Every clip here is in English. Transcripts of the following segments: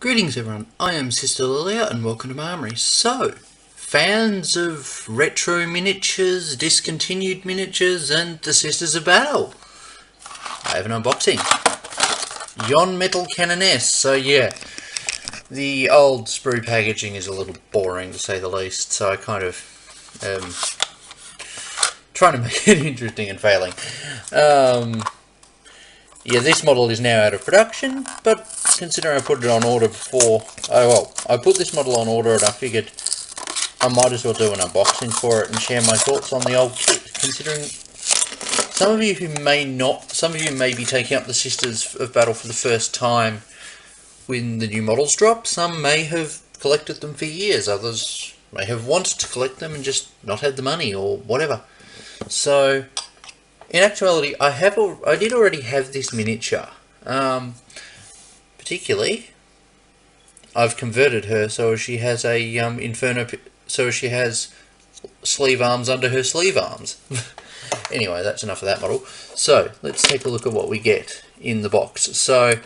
Greetings everyone, I am Sister Lilia and welcome to my armory. So, fans of retro miniatures, discontinued miniatures and the Sisters of Battle, I have an unboxing. Yon Metal Cannoness. So yeah, the old sprue packaging is a little boring to say the least, so I kind of trying to make it interesting and failing. Yeah, this model is now out of production, but considering I put it on order before, I put this model on order and I figured I might as well do an unboxing for it and share my thoughts on the old kit, considering some of you may be taking up the Sisters of Battle for the first time when the new models drop. Some may have collected them for years, others may have wanted to collect them and just not had the money or whatever. So, in actuality, I did already have this miniature. Particularly, I've converted her so she has a Inferno, so she has sleeve arms under her sleeve arms. Anyway, that's enough of that model. So let's take a look at what we get in the box. So,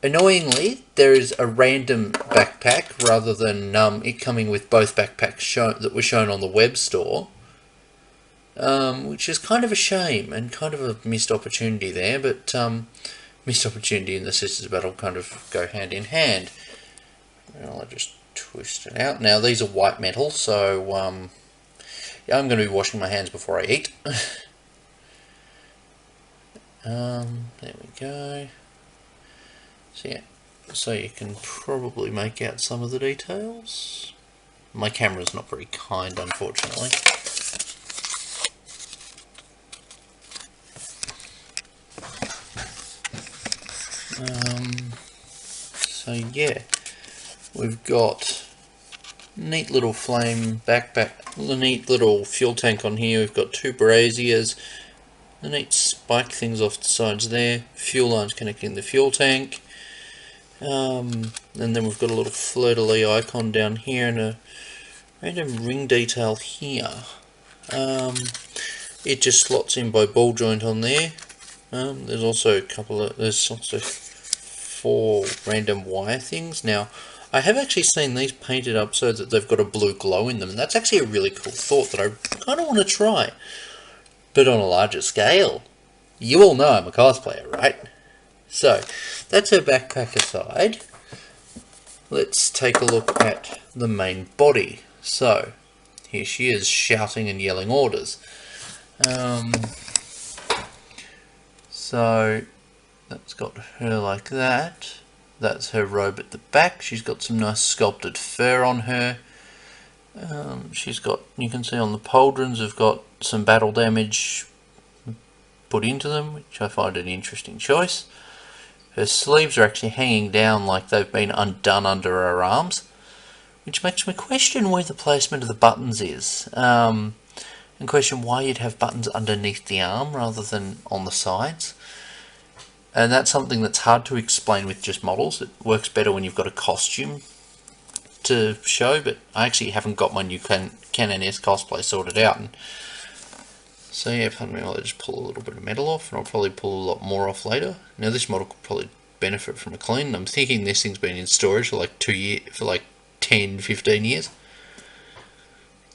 annoyingly, there is a random backpack rather than it coming with both backpacks that were shown on the web store. Which is kind of a shame and kind of a missed opportunity there, but missed opportunity and the Sisters of Battle kind of go hand in hand. Well, I'll just twist it out. Now these are white metal, so yeah, I'm going to be washing my hands before I eat. There we go. So yeah, so you can probably make out some of the details. My camera's not very kind, unfortunately. So yeah, we've got neat little flame backpack, the neat little fuel tank on here. We've got two braziers, the neat spike things off the sides there, fuel lines connecting the fuel tank, and then we've got a little fleur-de-lis icon down here and a random ring detail here. It just slots in by ball joint on there. There's also there's also 4 random wire things. Now, I have actually seen these painted up so that they've got a blue glow in them, and that's actually a really cool thought that I kind of want to try, but on a larger scale. You all know I'm a cosplayer, right? So, that's her backpack aside. Let's take a look at the main body. So, here she is shouting and yelling orders. So that's got her like that. That's her robe at the back. She's got some nice sculpted fur on her. She's got, you can see on the pauldrons, have got some battle damage put into them, which I find an interesting choice. Her sleeves are actually hanging down like they've been undone under her arms, which makes me question where the placement of the buttons is. And question why you'd have buttons underneath the arm rather than on the sides. And that's something that's hard to explain with just models. It works better when you've got a costume to show, but I actually haven't got my new CANNONESS cosplay sorted out. And so yeah, pardon me, I'll just pull a little bit of metal off, and I'll probably pull a lot more off later. Now this model could probably benefit from a clean. I'm thinking this thing's been in storage for like 10, 15 years.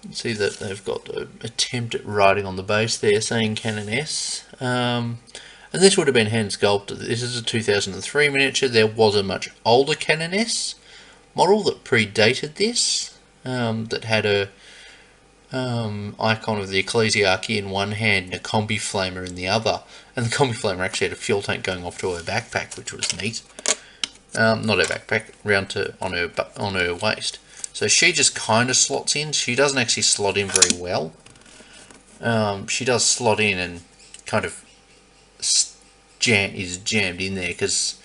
You can see that they've got an attempt at writing on the base there saying CANNONESS. And this would have been hand sculpted. This is a 2003 miniature. There was a much older CANNONESS model that predated this, that had a icon of the ecclesiarchy in one hand and a combi flamer in the other. And the combi flamer actually had a fuel tank going off to her backpack, which was neat. Not her backpack, on her waist. So she just kind of slots in. She doesn't actually slot in very well. She does slot in and kind of is jammed in there because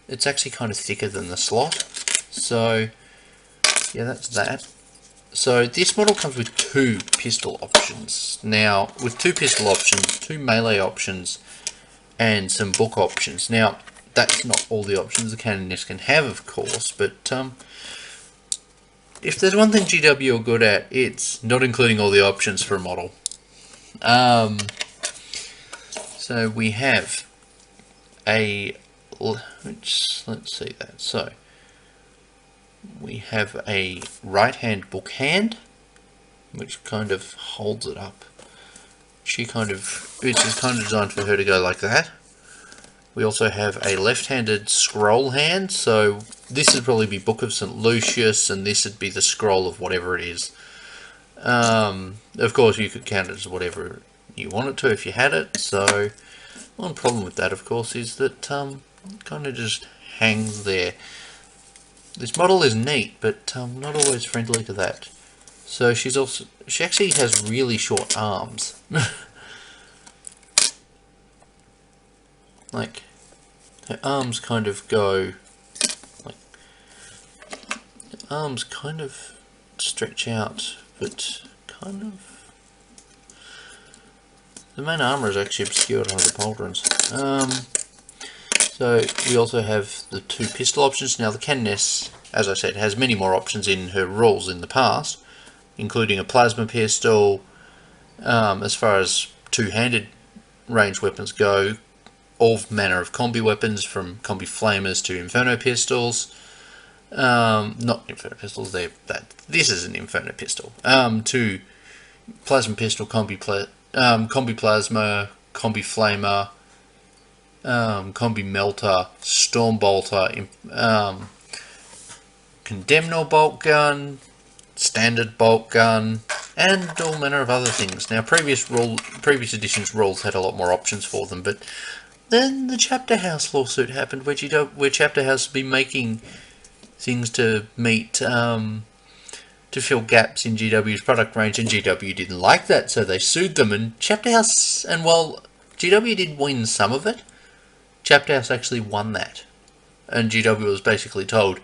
it's actually kind of thicker than the slot. So yeah, that's that. So this model comes with 2 pistol options. Now, with 2 pistol options, 2 melee options, and some book options. Now, that's not all the options the CANNONESS can have, of course, but if there's one thing GW are good at, it's not including all the options for a model. So we have let's see that. So we have a right-hand book hand, which kind of holds it up. It's kind of designed for her to go like that. We also have a left-handed scroll hand, so this would probably be Book of St. Lucius, and this would be the scroll of whatever it is. Of course, you could count it as whatever you want it to if you had it. So one problem with that, of course, is that it kind of just hangs there. This model is neat, but not always friendly to that. So she actually has really short arms. Like, her arms kind of go, like, her arms kind of stretch out, but kind of, the main armour is actually obscured under the pauldrons. So we also have the 2 pistol options. Now the Cannoness, as I said, has many more options in her rules in the past, including a plasma pistol. As far as 2-handed ranged weapons go, all manner of combi weapons, from combi flamers to inferno pistols. Not inferno pistols, this is an inferno pistol. To plasma pistol, combi plasma, combi flamer, combi melter, storm bolter, condemnor bolt gun, standard bolt gun, and all manner of other things. Now previous editions rules had a lot more options for them, but then the Chapter House lawsuit happened, where Chapter House would be making things to meet, to fill gaps in GW's product range, and GW didn't like that, so they sued them, and Chapter House, and while GW did win some of it, Chapter House actually won that. And GW was basically told,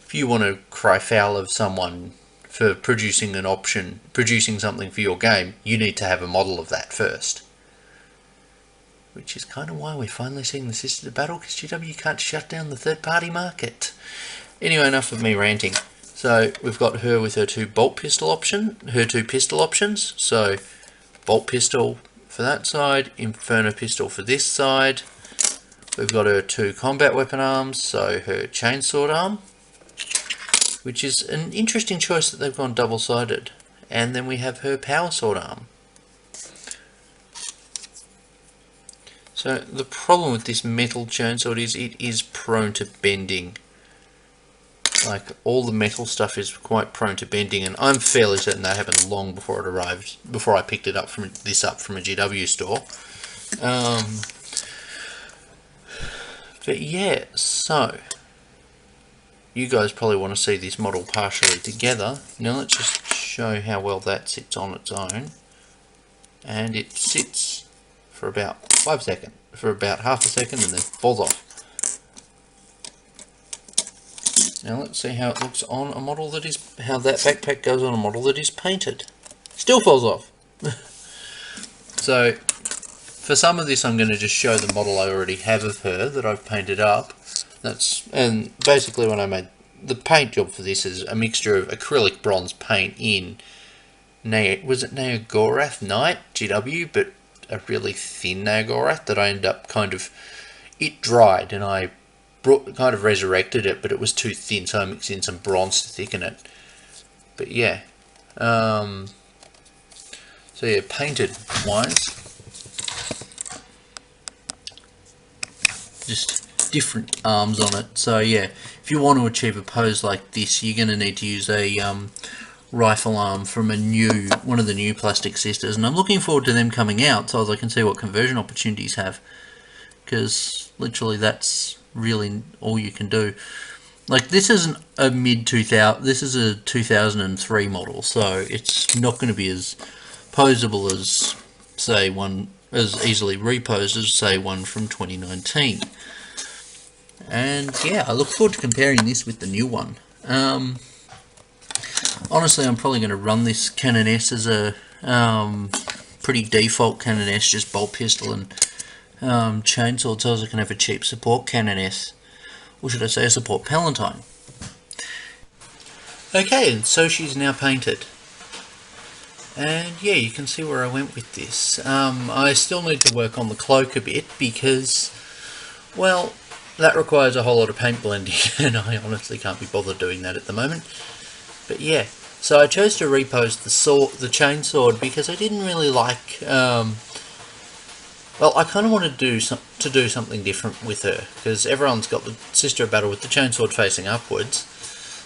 if you want to cry foul of someone for producing something for your game, you need to have a model of that first. Which is kind of why we're finally seeing the Sisters of Battle, because GW can't shut down the third-party market. Anyway, enough of me ranting. So we've got her with her 2 pistol options. So bolt pistol for that side, inferno pistol for this side. We've got her 2 combat weapon arms, so her chainsword arm, which is an interesting choice that they've gone double-sided. And then we have her power sword arm. So the problem with this metal chainsword is it is prone to bending. Like, all the metal stuff is quite prone to bending, and I'm fairly certain that happened long before it arrived, before I picked it up from a GW store. But yeah, so you guys probably want to see this model partially together. Now let's just show how well that sits on its own. And it sits for about half a second, and then falls off. Now let's see how it looks on a model that is, how that backpack goes on a model that is painted. Still falls off. So for some of this I'm going to just show the model I already have of her that I've painted up. And basically when I made the paint job for this is a mixture of acrylic bronze paint in Naogorath Night GW, but a really thin Naogorath that I ended up it dried and I kind of resurrected it, but it was too thin, so I mixed in some bronze to thicken it. But yeah, so yeah, painted wise, just different arms on it. So yeah, if you want to achieve a pose like this, you're going to need to use a rifle arm from one of the new Plastic Sisters, and I'm looking forward to them coming out so as I can see what conversion opportunities have, because literally that's really all you can do. Like, this isn't a this is a 2003 model, so it's not going to be as posable as, say, as easily reposed as, say, one from 2019. And yeah, I look forward to comparing this with the new one. Honestly, I'm probably going to run this Cannoness as a pretty default Cannoness, just bolt pistol and chainsword, so as I can have a cheap support Cannoness, or should I say a support Palatine. Okay, and so she's now painted. And yeah, you can see where I went with this. I still need to work on the cloak a bit because, well, that requires a whole lot of paint blending, and I honestly can't be bothered doing that at the moment. But yeah, so I chose to repost the chainsword because I didn't really like. Well, I kind of wanted to do something different with her, because everyone's got the Sister of Battle with the chainsword facing upwards.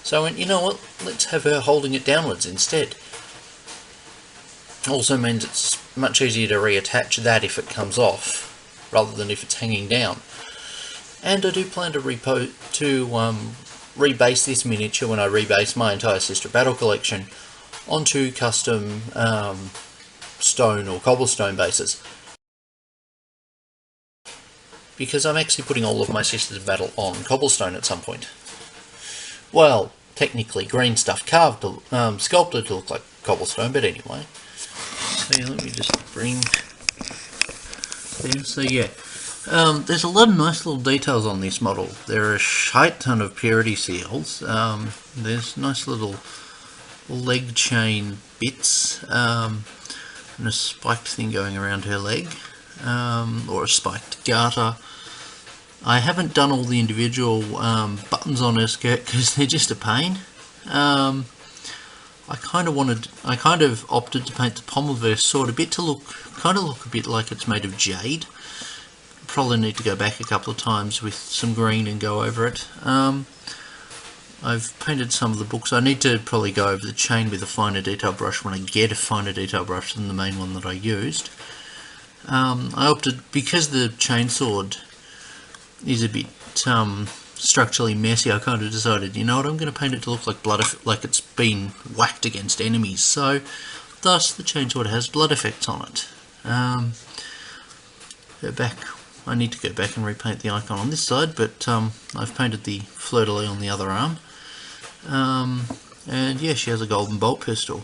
So I went, you know what, let's have her holding it downwards instead. Also means it's much easier to reattach that if it comes off, rather than if it's hanging down. And I do plan to rebase this miniature when I rebase my entire Sister of Battle collection onto custom stone or cobblestone bases. Because I'm actually putting all of my Sisters of Battle on cobblestone at some point. Well, technically green stuff carved, sculpted to look like cobblestone, but anyway. So yeah, let me just bring there. So yeah, there's a lot of nice little details on this model. There are a shite ton of purity seals. There's nice little leg chain bits, and a spiked thing going around her leg, or a spiked garter. I haven't done all the individual buttons on her skirt because they're just a pain. I kind of opted to paint the pommel of her sword a bit to look a bit like it's made of jade. Probably need to go back a couple of times with some green and go over it. I've painted some of the books. I need to probably go over the chain with a finer detail brush when I get a finer detail brush than the main one that I used. I opted, because the chainsword is a bit structurally messy, I kind of decided, you know what, I'm going to paint it to look like like it's been whacked against enemies, so thus the chainsword has blood effects on it. Her back, I need to go back and repaint the icon on this side, but I've painted the fleur-de-lis on the other arm. And yeah, she has a golden bolt pistol.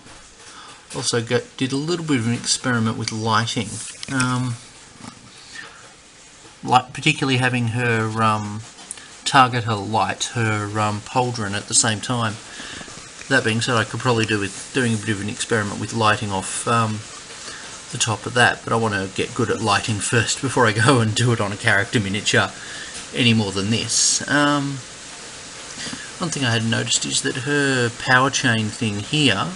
Also did a little bit of an experiment with lighting, particularly having her target her light, her pauldron at the same time. That being said, I could probably do with doing a bit of an experiment with lighting off the top of that, but I want to get good at lighting first before I go and do it on a character miniature any more than this. One thing I had noticed is that her power chain thing here,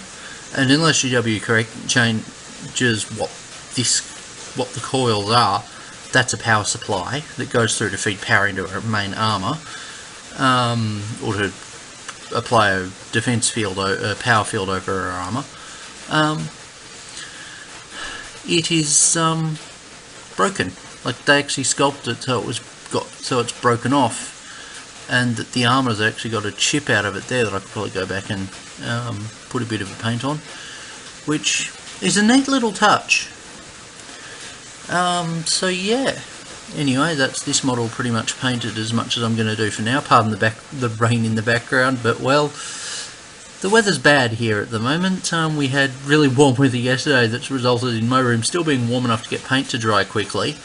and unless GW changes what the coils are, that's a power supply that goes through to feed power into her main armour, or to apply a defense field, a power field over her armour. It is broken. Like, they actually sculpted it so it's broken off, and that the armour's actually got a chip out of it there that I could probably go back and put a bit of a paint on, which is a neat little touch. So yeah, anyway, that's this model pretty much painted as much as I'm going to do for now. Pardon the rain in the background, but well, the weather's bad here at the moment. We had really warm weather yesterday that's resulted in my room still being warm enough to get paint to dry quickly.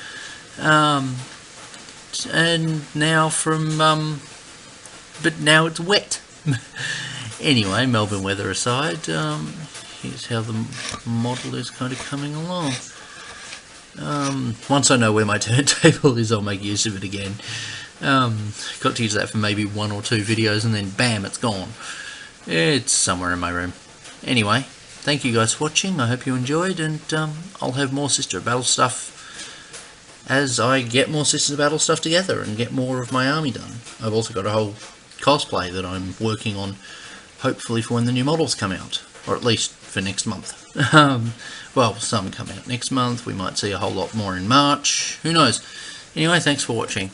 And now but now it's wet. Anyway, Melbourne weather aside, here's how the model is kind of coming along. Once I know where my turntable is, I'll make use of it again. Got to use that for maybe 1 or 2 videos, and then bam, it's gone. It's somewhere in my room. Anyway, thank you guys for watching. I hope you enjoyed, and I'll have more Sister of Battle stuff as I get more Sisters of Battle stuff together and get more of my army done. I've also got a whole cosplay that I'm working on, hopefully for when the new models come out, or at least for next month. Well, some come out next month. We might see a whole lot more in March. Who knows? Anyway, thanks for watching.